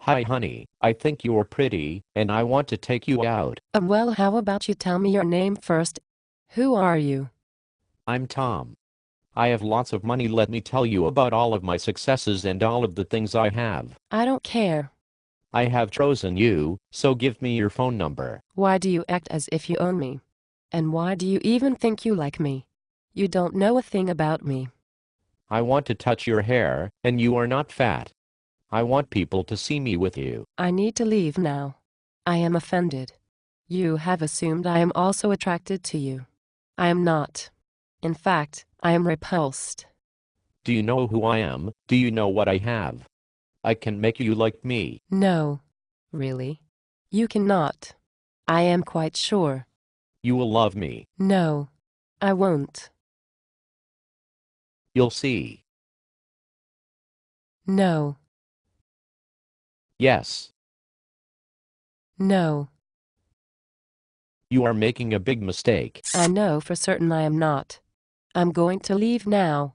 Hi honey, I think you're pretty, and I want to take you out. Well, how about you tell me your name first? Who are you? I'm Tom. I have lots of money. Let me tell you about all of my successes and all of the things I have. I don't care. I have chosen you, so give me your phone number. Why do you act as if you own me? And why do you even think you like me? You don't know a thing about me. I want to touch your hair, and you are not fat. I want people to see me with you. I need to leave now. I am offended. You have assumed I am also attracted to you. I am not. In fact, I am repulsed. Do you know who I am? Do you know what I have? I can make you like me. No. Really? You cannot. I am quite sure. You will love me. No. I won't. You'll see. No. Yes. No. You are making a big mistake. I know for certain I am not. I'm going to leave now.